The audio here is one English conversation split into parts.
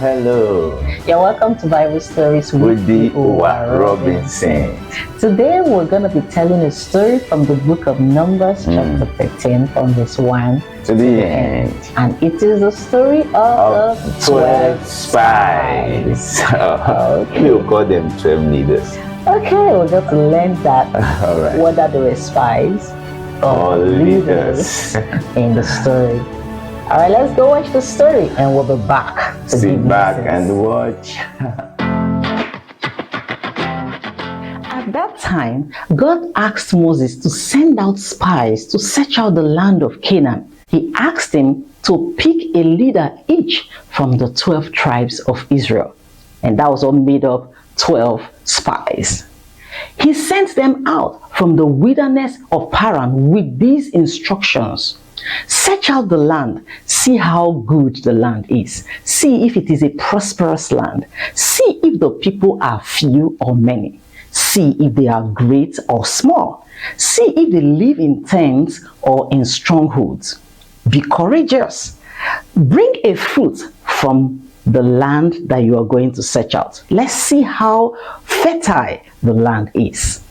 hello. You're welcome to Bible Stories With the Uwa-Robinsons. Today we're going to be telling a story from the book of Numbers, chapter 13, from verse 1 To the end. And it is the story of the 12 spies. We'll call them 12 leaders. Okay, we're going to learn that All right. whether they were spies or leaders in the story. All right, let's go watch the story and we'll be back. Sit back and watch. At that time, God asked Moses to send out spies to search out the land of Canaan. He asked him to pick a leader each from the 12 tribes of Israel. And that was all made up 12 spies. He sent them out from the wilderness of Paran with these instructions. Search out the land, see how good the land is. See if it is a prosperous land. See if the people are few or many. See if they are great or small. See if they live in tents or in strongholds. Be courageous. Bring a fruit from the land that you are going to search out. Let's see how fertile the land is.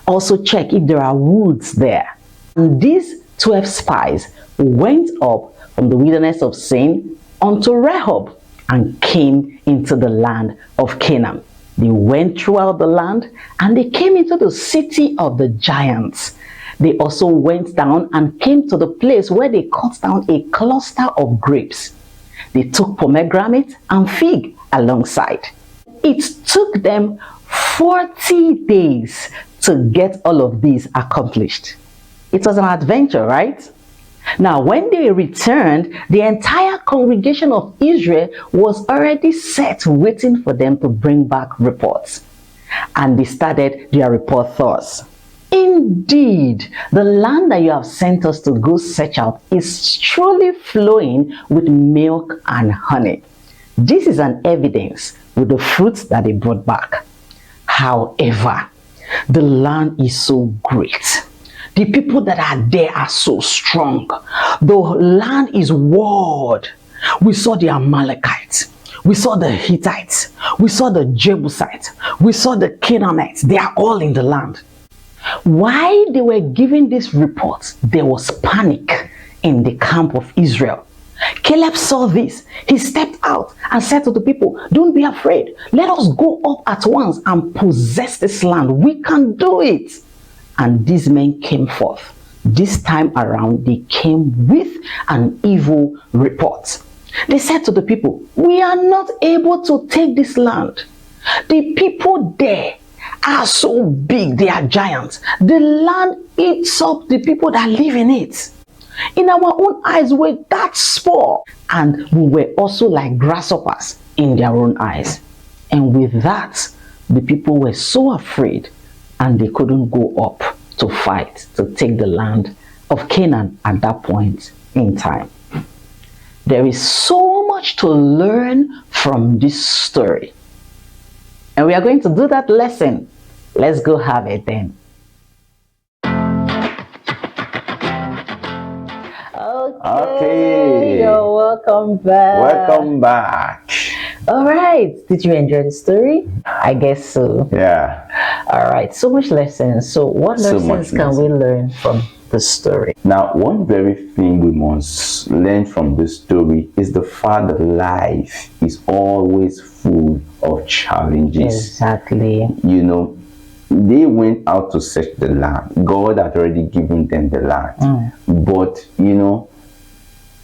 Also check if there are woods there. And these 12 spies went up from the wilderness of Sin unto Rehob and came into the land of Canaan. They went throughout the land and they came into the city of the giants. They also went down and came to the place where they cut down a cluster of grapes. They took pomegranate and fig alongside. It took them 40 days to get all of these accomplished. It was an adventure, right? Now, when they returned, the entire congregation of Israel was already set waiting for them to bring back reports. And they started their report thus. Indeed, the land that you have sent us to go search out is truly flowing with milk and honey. This is an evidence with the fruits that they brought back. However, the land is so great. The people that are there are so strong. The land is walled. We saw the Amalekites. We saw the Hittites. We saw the Jebusites. We saw the Canaanites. They are all in the land. While they were giving this report, there was panic in the camp of Israel. Caleb saw this. He stepped out and said to the people, "Don't be afraid. Let us go up at once and possess this land. We can do it." And these men came forth. This time around, they came with an evil report. They said to the people, "We are not able to take this land. The people there are so big, they are giants. The land eats up the people that live in it. In our own eyes, we're that small. And we were also like grasshoppers in their own eyes." And with that, the people were so afraid and they couldn't go up to fight, to take the land of Canaan at that point in time. There is so much to learn from this story. And we are going to do that lesson. Let's go have it then. Okay. You're welcome back. Welcome back. All right. Did you enjoy the story? I guess so. Yeah. All right. So much lessons. So what lessons can we learn from the story? Now, one very thing we must learn from this story is the fact that life is always full of challenges. Exactly. You know, they went out to search the land. God had already given them the land. But, you know,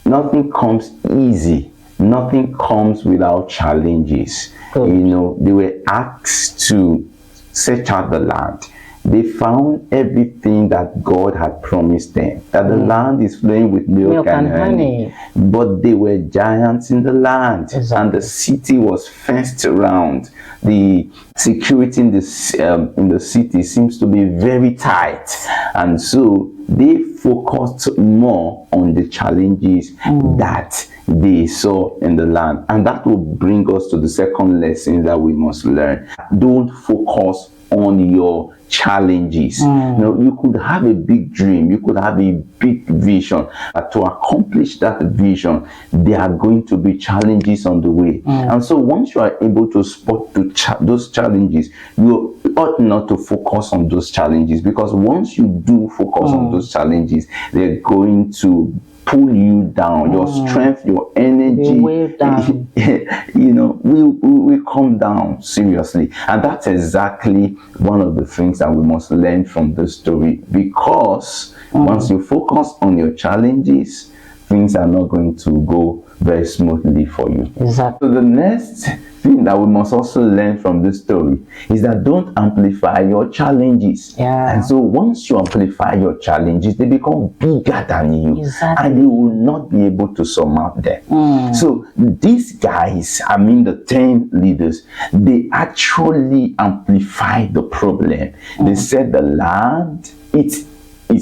nothing comes easy. Nothing comes without challenges. Good. You know, they were asked to search out the land. They found everything that God had promised them, that the land is flowing with milk and honey. But they were giants in the land. Exactly. And the city was fenced around. The security in the city seems to be very tight. And so they focused more on the challenges that they saw in the land. And that will bring us to the second lesson that we must learn. Don't focus on your challenges. You know, you could have a big dream, you could have a big vision, but to accomplish that vision, there are going to be challenges on the way. And so once you are able to spot those challenges, you ought not to focus on those challenges, because once you do focus on those challenges, they're going to pull you down. Your strength, your energy, you know, will come down seriously. And that's exactly one of the things that we must learn from the story, because once you focus on your challenges, things are not going to go very smoothly for you. Exactly. So the next thing that we must also learn from this story is that don't amplify your challenges. And so once you amplify your challenges, they become bigger than you, and you will not be able to surmount them. So these guys, I mean the 10 leaders, they actually amplified the problem. They said the land, its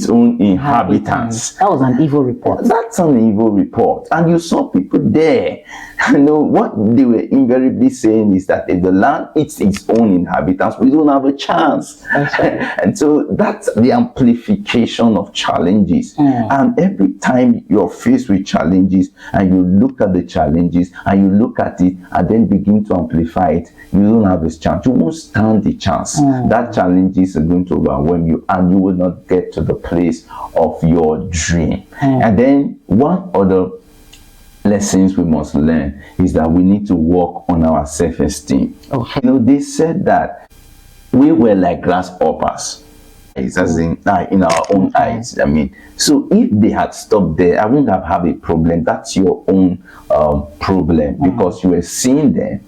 own inhabitants. That was an evil report. That's an evil report. And you saw people there. You know, what they were invariably saying is that if the land eats its own inhabitants, we don't have a chance. And so that's the amplification of challenges. And every time you're faced with challenges and you look at the challenges and you look at it and then begin to amplify it, you don't have a chance. You won't stand the chance. That challenges are going to overwhelm you, and you will not get to the place of your dream. And then one other lessons we must learn is that we need to work on our self-esteem. You know, they said that we were like grasshoppers, as in our own eyes. I mean, so if they had stopped there, I wouldn't have a problem. That's your own problem, because you were seeing them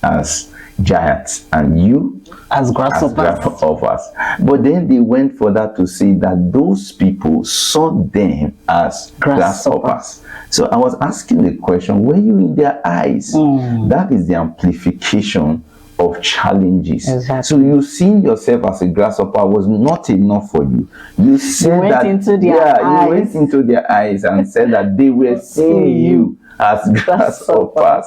as giants and you as grasshoppers. But then they went further to say that those people saw them as grasshoppers. So I was asking the question, were you in their eyes? That is the amplification of challenges. So you seeing yourself as a grasshopper was not enough for you. You said went into their eyes and said that they were seeing you as grasshoppers.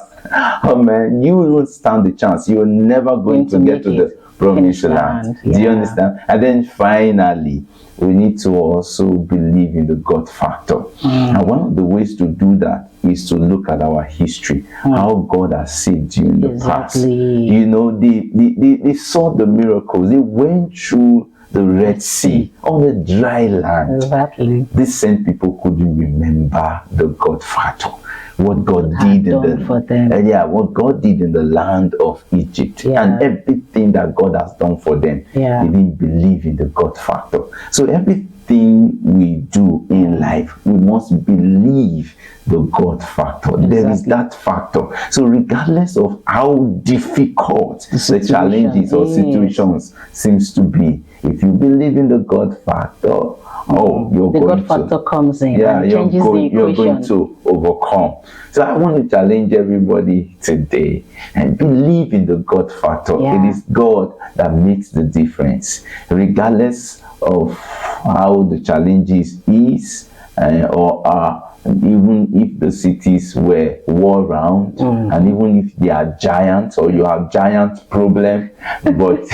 Oh man, you won't stand the chance. You're never going to get to the promised land. Do you understand? And then finally, we need to also believe in the God factor. And one of the ways to do that is to look at our history, how God has saved you in the past. You know, they saw the miracles. They went through the Red Sea on the dry land. These same people couldn't remember the God factor. What God did what God did in the land of Egypt, and everything that God has done for them. They didn't believe in the God factor. So everything we do in life, we must believe the God factor. There is that factor. So regardless of how difficult the challenges or situations seems to be, if you believe in the God factor, the God factor comes in and changes the equation. You're going to overcome. So I want to challenge everybody today and believe in the God factor. It is God that makes the difference, regardless of how the challenges is or are. Even if the cities were war-round, and even if they are giants or you have giant problem, but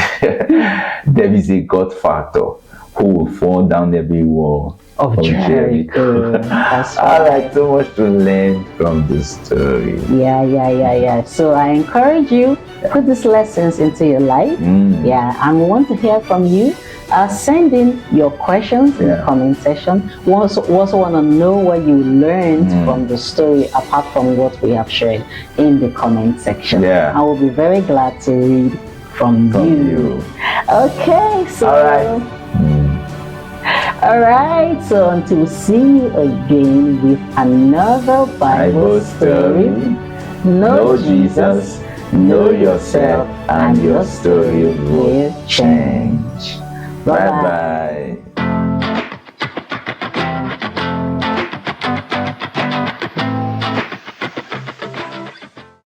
there is a God factor who will fall down every wall of Jericho. All right, so much to learn from this story. So I encourage you, put these lessons into your life. And we want to hear from you. Send in your questions in the comment section. We also want to know what you learned from the story, apart from what we have shared in the comment section. I will be very glad to read from you. Okay, so all right, so until we see you again with another Bible story, know Jesus, know yourself, and your story will change. Bye-bye.